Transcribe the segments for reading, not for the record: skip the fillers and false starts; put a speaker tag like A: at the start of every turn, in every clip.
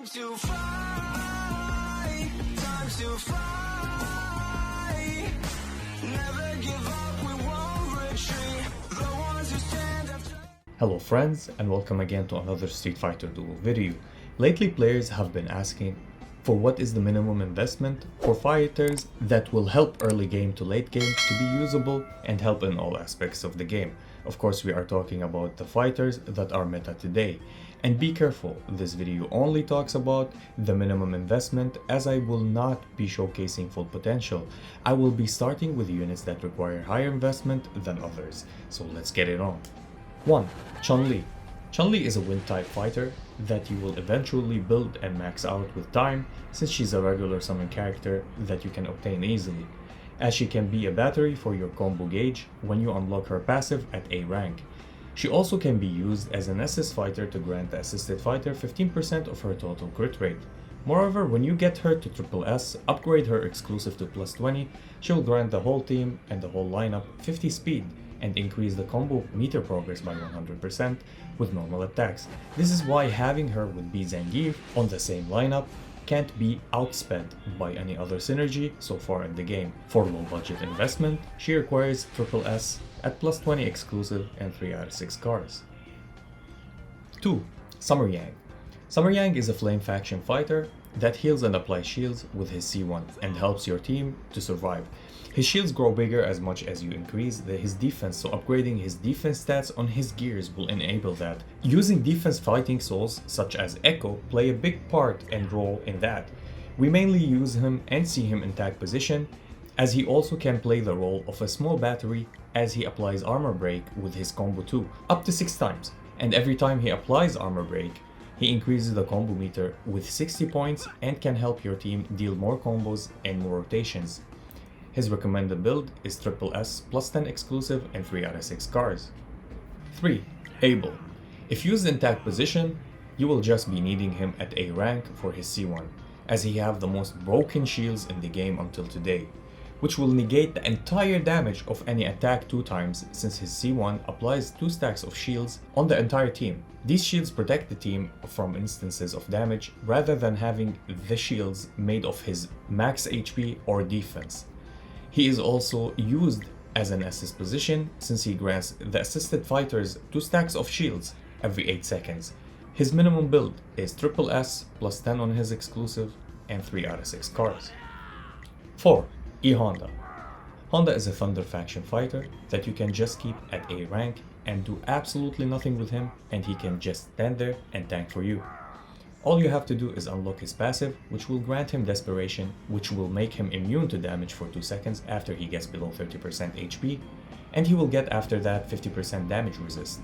A: Time to fly, time to fly. Never give up, we won't retreat. The ones who stand up.
B: Hello friends, and welcome again to another Street Fighter Duel video. Lately players have been asking for what is the minimum investment for fighters that will help early game to late game to be usable and help in all aspects of the game. Of course, we are talking about the fighters that are meta today. And be careful, this video only talks about the minimum investment, as I will not be showcasing full potential. I will be starting with units that require higher investment than others. So let's get it on. 1. Chun-Li. Chun-Li is a wind type fighter that you will eventually build and max out with time, since she's a regular summon character that you can obtain easily, as she can be a battery for your combo gauge when you unlock her passive at A rank. She also can be used as an assist fighter to grant the assisted fighter 15% of her total crit rate. Moreover, when you get her to triple S, upgrade her exclusive to plus 20, she'll grant the whole team and the whole lineup 50 speed and increase the combo meter progress by 100% with normal attacks. This is why having her with B Zangief on the same lineup can't be outspent by any other synergy so far in the game. For low budget investment, she requires triple S at plus 20 exclusive and 3 out of 6 cars. 2. Summer Yang. Summer Yang is a flame faction fighter that heals and applies shields with his C1 and helps your team to survive. His shields grow bigger as much as you increase his defense, so upgrading his defense stats on his gears will enable that. Using defense fighting souls such as Echo play a big part and role in that. We mainly use him and see him in tag position, as he also can play the role of a small battery as he applies armor break with his combo 2 up to 6 times, and every time he applies armor break, he increases the combo meter with 60 points and can help your team deal more combos and more rotations. His recommended build is triple S plus 10 exclusive and 3 out of 6 cars. 3. Abel. If used in tag position, you will just be needing him at A rank for his C1, as he have the most broken shields in the game until today, which will negate the entire damage of any attack 2 times, since his C1 applies 2 stacks of shields on the entire team. These shields protect the team from instances of damage rather than having the shields made of his max HP or defense. He is also used as an assist position, since he grants the assisted fighters 2 stacks of shields every 8 seconds. His minimum build is triple S plus 10 on his exclusive and 3 out of 6 cars. 4. E.Honda. Honda is a Thunder faction fighter that you can just keep at A rank and do absolutely nothing with him, and he can just stand there and tank for you. All you have to do is unlock his passive, which will grant him Desperation, which will make him immune to damage for 2 seconds after he gets below 30% HP, and he will get after that 50% damage resist.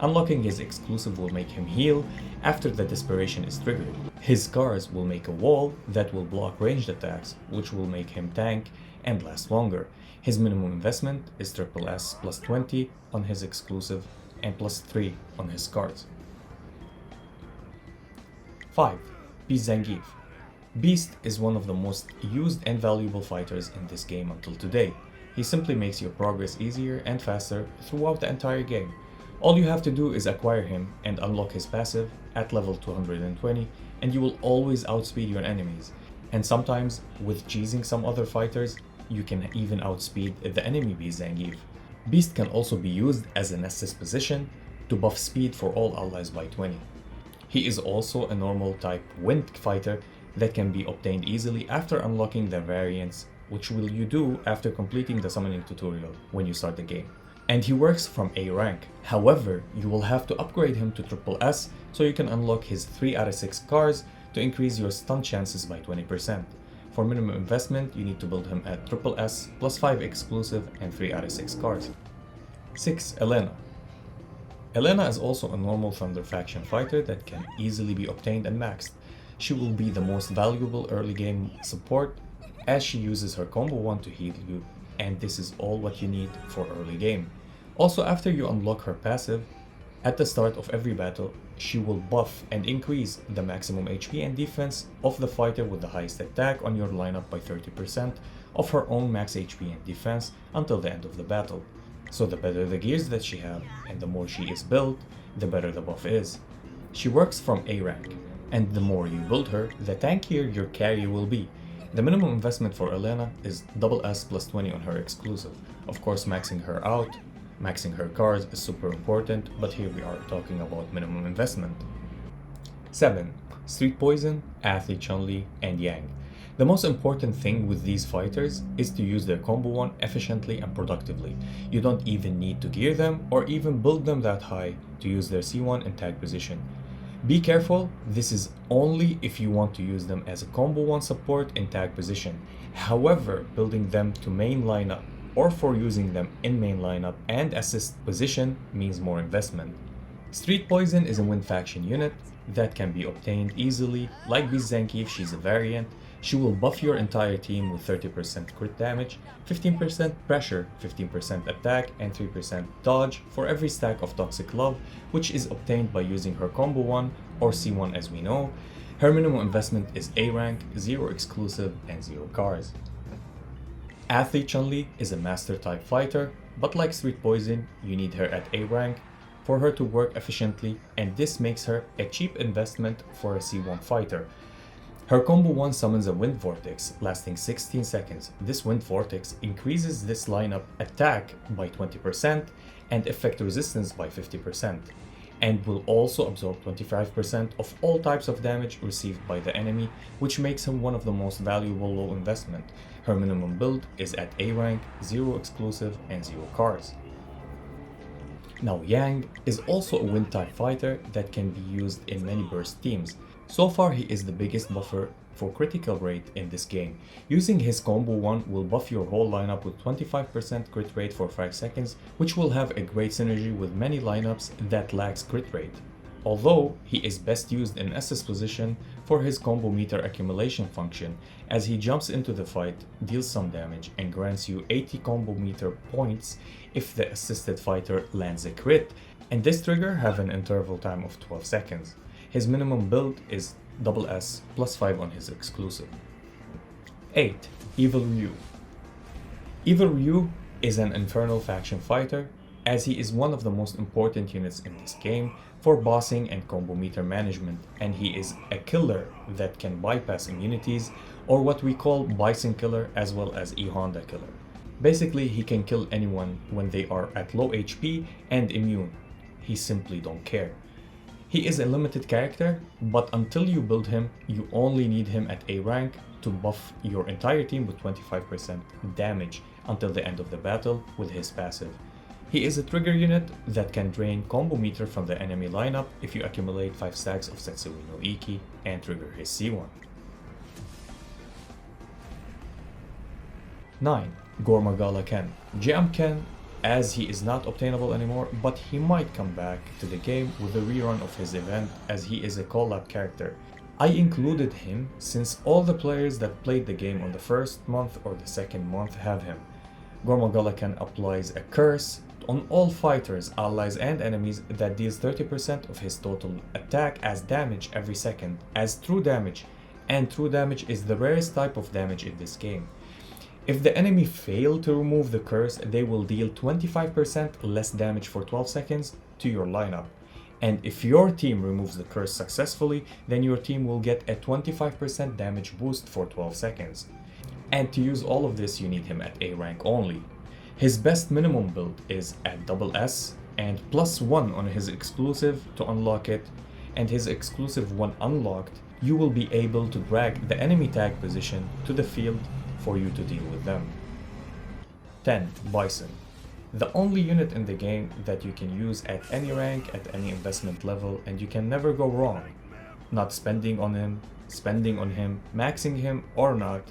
B: Unlocking his exclusive will make him heal after the Desperation is triggered. His scars will make a wall that will block ranged attacks, which will make him tank and last longer. His minimum investment is triple S plus 20 on his exclusive and plus 3 on his scars. 5. Beast Zangief. Beast is one of the most used and valuable fighters in this game until today. He simply makes your progress easier and faster throughout the entire game. All you have to do is acquire him and unlock his passive at level 220, and you will always outspeed your enemies. And sometimes, with cheesing some other fighters, you can even outspeed the enemy Beast Zangief. Beast can also be used as an assist position to buff speed for all allies by 20. He is also a normal type wind fighter that can be obtained easily after unlocking the variants, which will you do after completing the summoning tutorial when you start the game. And he works from A rank. However, you will have to upgrade him to triple S so you can unlock his 3 out of 6 cars to increase your stun chances by 20%. For minimum investment, you need to build him at triple S plus 5 exclusive and 3 out of 6 cars. 6. Elena. Elena is also a normal Thunder faction fighter that can easily be obtained and maxed. She will be the most valuable early game support, as she uses her combo 1 to heal you, and this is all what you need for early game. Also, after you unlock her passive, at the start of every battle, she will buff and increase the maximum HP and defense of the fighter with the highest attack on your lineup by 30% of her own max HP and defense until the end of the battle. So the better the gears that she have and the more she is built, the better the buff is. She works from A rank, and the more you build her, the tankier your carry will be. The minimum investment for Elena is SS plus 20 on her exclusive. Of course, maxing her out, maxing her cars is super important, but here we are talking about minimum investment. 7. Street Poison, Athlete Chun-Li, and Yang. The most important thing with these fighters is to use their combo 1 efficiently and productively. You don't even need to gear them or even build them that high to use their C1 in tag position. Be careful, this is only if you want to use them as a combo 1 support in tag position. However, building them to main lineup or for using them in main lineup and assist position means more investment. Street Poison is a wind faction unit that can be obtained easily. Like this Zangief, she's a variant. She will buff your entire team with 30% crit damage, 15% pressure, 15% attack, and 3% dodge for every stack of Toxic Love, which is obtained by using her combo 1 or C1 as we know. Her minimum investment is A rank, 0 exclusive, and 0 cars. Athlete Chun-Li is a master type fighter, but like Street Poison, you need her at A rank for her to work efficiently, and this makes her a cheap investment for a C1 fighter. Her combo 1 summons a Wind Vortex lasting 16 seconds. This Wind Vortex increases this lineup attack by 20% and effect resistance by 50%, and will also absorb 25% of all types of damage received by the enemy, which makes him one of the most valuable low investment. Her minimum build is at A rank, 0 exclusive, and 0 cars. Now Yang is also a wind type fighter that can be used in many burst teams. So far he is the biggest buffer for critical rate in this game. Using his combo 1 will buff your whole lineup with 25% crit rate for 5 seconds, which will have a great synergy with many lineups that lacks crit rate. Although he is best used in SS position for his combo meter accumulation function, as he jumps into the fight, deals some damage, and grants you 80 combo meter points if the assisted fighter lands a crit, and this trigger have an interval time of 12 seconds. His minimum build is SS plus 5 on his exclusive. 8. Evil Ryu. Evil Ryu is an infernal faction fighter, as he is one of the most important units in this game for bossing and combo meter management, and he is a killer that can bypass immunities, or what we call Bison killer as well as E.Honda killer. Basically, he can kill anyone when they are at low HP and immune. He simply don't care. He is a limited character, but until you build him, you only need him at A rank to buff your entire team with 25% damage until the end of the battle with his passive. He is a trigger unit that can drain combo meter from the enemy lineup if you accumulate 5 stacks of Setsui no Iki and trigger his C1. 9. Gore Magala Ken. GM Ken, as he is not obtainable anymore, but he might come back to the game with a rerun of his event, as he is a collab character. I included him since all the players that played the game on the first month or the second month have him. Gore Magala Ken applies a curse on all fighters, allies, and enemies that deals 30% of his total attack as damage every second, as true damage, and true damage is the rarest type of damage in this game. If the enemy fail to remove the curse, they will deal 25% less damage for 12 seconds to your lineup. And if your team removes the curse successfully, then your team will get a 25% damage boost for 12 seconds. And to use all of this, you need him at A rank only. His best minimum build is at SS and +1 on his exclusive to unlock it, and his exclusive when unlocked, you will be able to drag the enemy tag position to the field for you to deal with them. 10. Bison. The only unit in the game that you can use at any rank, at any investment level, and you can never go wrong. Not spending on him, spending on him, maxing him or not,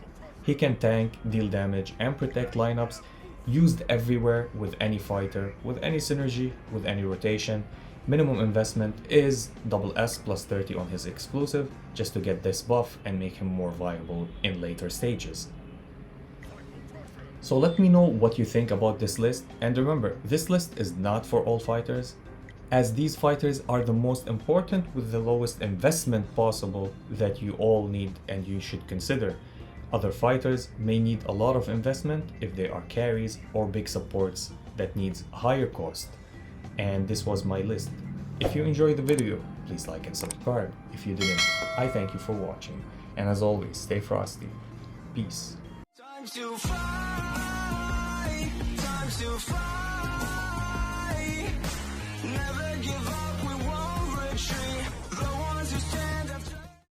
B: he can tank, deal damage, and protect lineups, used everywhere with any fighter, with any synergy, with any rotation. Minimum investment is SS plus 30 on his exclusive, just to get this buff and make him more viable in later stages. So let me know what you think about this list, and remember, this list is not for all fighters, as these fighters are the most important with the lowest investment possible that you all need and you should consider. Other fighters may need a lot of investment if they are carries or big supports that needs higher cost. And this was my list. If you enjoyed the video, please like and subscribe. If you didn't, I thank you for watching. And as always, stay frosty. Peace.
A: Time to fight.